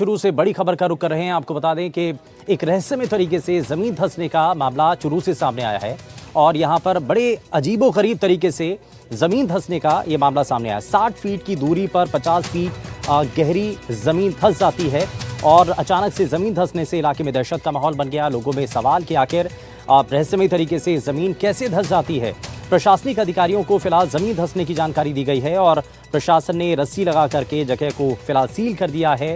चुरू से बड़ी खबर का रुख कर रहे हैं। आपको बता दें कि एक रहस्यमय तरीके से जमीन धंसने का मामला चुरू से सामने आया है और यहां पर बड़े अजीबोगरीब तरीके से जमीन धंसने का यह मामला सामने आया। 60 फीट की दूरी पर 50 फीट गहरी जमीन धंस जाती है और अचानक से जमीन धंसने से इलाके में दहशत का माहौल बन गया। लोगों में सवाल कि आखिर रहस्यमय तरीके से जमीन कैसे धंस जाती है। प्रशासनिक अधिकारियों को फिलहाल जमीन धंसने की जानकारी दी गई है और प्रशासन ने रस्सी लगा करके जगह को फिलहाल सील कर दिया है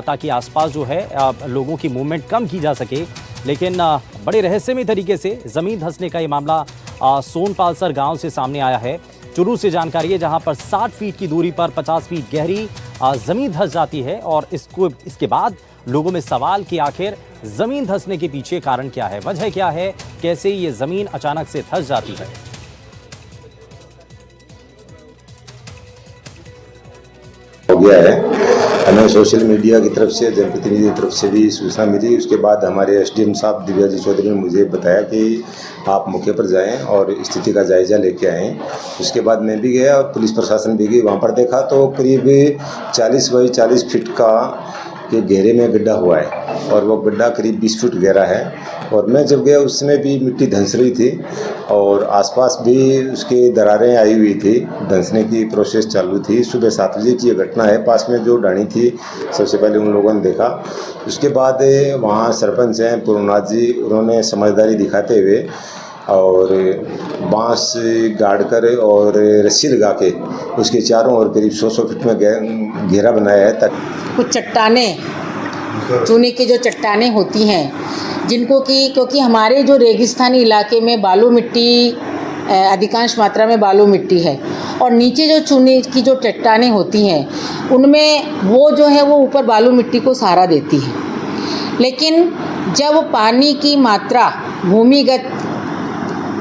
ताकि आसपास जो है लोगों की मूवमेंट कम की जा सके। लेकिन बड़े रहस्यमय तरीके से जमीन धंसने का ये मामला सोनपालसर गांव से सामने आया है। चुरू से जानकारी है जहां पर 60 फीट की दूरी पर 50 फीट गहरी जमीन धंस जाती है और इसके बाद लोगों में सवाल कि आखिर जमीन धंसने के पीछे कारण क्या है, वजह क्या है, कैसे ये जमीन अचानक से धंस जाती है। हो गया है। हमें सोशल मीडिया की तरफ से, जनप्रतिनिधि की तरफ से भी सूचना मिली। उसके बाद हमारे एसडीएम साहब दिव्याजी चौधरी ने मुझे बताया कि आप मौके पर जाएं और स्थिति का जायजा लेके आएँ। उसके बाद मैं भी गया और पुलिस प्रशासन भी गई। वहाँ पर देखा तो करीब 40 बाई 40 फीट का के घेरे में गड्ढा हुआ है और वो गड्ढा करीब 20 फीट गहरा है। और मैं जब गया उस समय भी मिट्टी धंस रही थी और आसपास भी उसके दरारें आई हुई थी, धंसने की प्रोसेस चालू थी। सुबह 7 बजे की ये घटना है। पास में जो डाणी थी सबसे पहले उन लोगों ने देखा। उसके बाद वहाँ सरपंच हैं पूर्णनाथ जी, उन्होंने समझदारी दिखाते हुए और बांस गाड़ कर और रस्सी लगा के उसके चारों ओर करीब 100 फीट में घेरा बनाया है। कुछ चट्टानें, चूने की जो चट्टानें होती हैं जिनको कि क्योंकि हमारे जो रेगिस्तानी इलाके में बालू मिट्टी अधिकांश मात्रा में बालू मिट्टी है और नीचे जो चूने की जो चट्टानें होती हैं उनमें वो जो है वो ऊपर बालू मिट्टी को सहारा देती है। लेकिन जब पानी की मात्रा भूमिगत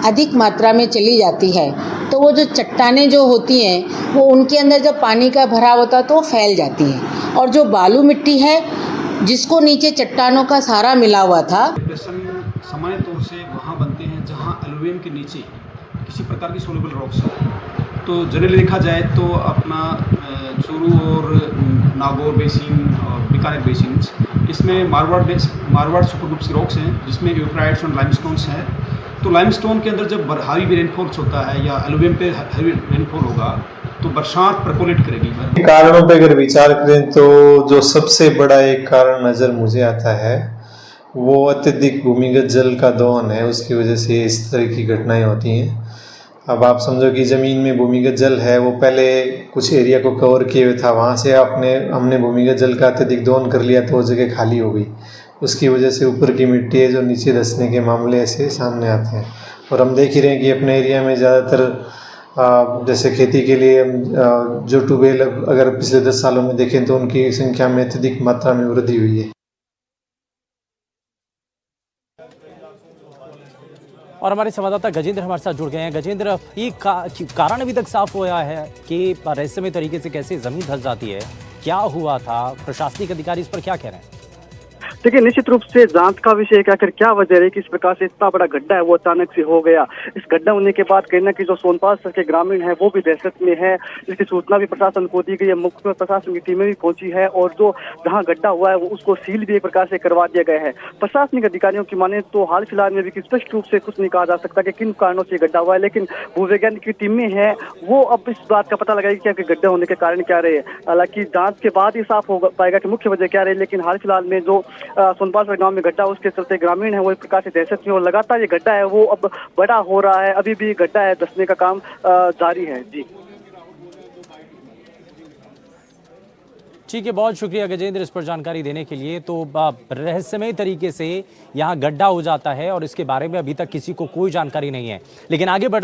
अधिक मात्रा में चली जाती है तो वो जो चट्टानें जो होती हैं वो उनके अंदर जब पानी का भराव होता है तो वो फैल जाती है और जो बालू मिट्टी है जिसको नीचे चट्टानों का सहारा मिला हुआ था। डिप्रेशन सामान्य तौर से वहाँ बनते हैं जहाँ एलुवियम के नीचे किसी प्रकार की सोल्यूबल रॉक्स हो। तो जनरली देखा जाए तो अपना चूरू और नागौर बेसिन और बीकानेर बेसिन, इसमें मारवाड़ सुपर ग्रुप्स की रॉक्स हैं जिसमें यूक्राइड्स और लाइमस्टोन्स हैं। तो लाइमस्टोन के अंदर जब हावी रेनफॉल्स होता है या एलुवियम पे हावी रेनफॉल होगा तो बरसात प्रकोलेट करेगी। कारणों पे अगर विचार करें तो जो सबसे बड़ा एक कारण नज़र मुझे आता है वो अत्यधिक भूमिगत जल का दोहन है। उसकी वजह से इस तरह की घटनाएं होती हैं। अब आप समझो कि ज़मीन में भूमिगत जल है, वो पहले कुछ एरिया को कवर किए हुए था, वहाँ से हमने भूमिगत जल का अत्यधिक दोहन कर लिया तो वो जगह खाली हो गई। उसकी वजह से ऊपर की मिट्टी है जो नीचे धंसने के मामले ऐसे सामने आते हैं। और हम देख ही रहे हैं कि अपने एरिया में ज़्यादातर जैसे खेती के लिए जो ट्यूबवेल अगर पिछले 10 सालों में देखें तो उनकी संख्या में अत्यधिक मात्रा में वृद्धि हुई है। और हमारे संवाददाता गजेंद्र हमारे साथ जुड़ गए हैं। गजेंद्र, ये कारण अभी तक साफ हुआ है कि रहस्यमय तरीके से कैसे जमीन धंस जाती है, क्या हुआ था, प्रशासनिक अधिकारी इस पर क्या कह रहे हैं? देखिए, निश्चित रूप से जांच का विषय है कि आखिर क्या वजह है कि इस प्रकार से इतना बड़ा गड्ढा है वो अचानक से हो गया। इस गड्ढा होने के बाद कहीं ना कहीं जो सोनपालसर के ग्रामीण है वो भी दहशत में है। इसकी सूचना भी प्रशासन को दी गई है, मुख्य प्रशासन की टीमें भी पहुंची है और जो जहां गड्ढा हुआ है वो उसको सील भी एक प्रकार से करवा दिया गया है। प्रशासनिक अधिकारियों की माने तो हाल फिलहाल में भी स्पष्ट रूप से कुछ नहीं कहा जा सकता कि किन कारणों से गड्ढा हुआ है, लेकिन भूवैज्ञानिक की टीमें हैं वो अब इस बात का पता लगाएगी कि गड्ढा होने के कारण क्या रहे। हालांकि जांच के बाद ही साफ हो पाएगा कि मुख्य वजह क्या रही। लेकिन हाल फिलहाल में जो सोनपालसर गांव में गड्ढा उसके चलते ग्रामीण है वो एक प्रकार से दहशत में और लगातार ये गड्ढा है वो अब बड़ा हो रहा है। अभी भी गड्ढा है, धंसने का काम जारी है। जी ठीक है, बहुत शुक्रिया गजेंद्र इस पर जानकारी देने के लिए। तो रहस्यमय तरीके से यहाँ गड्ढा हो जाता है और इसके बारे में अभी तक किसी को कोई जानकारी नहीं है, लेकिन आगे बढ़ रहे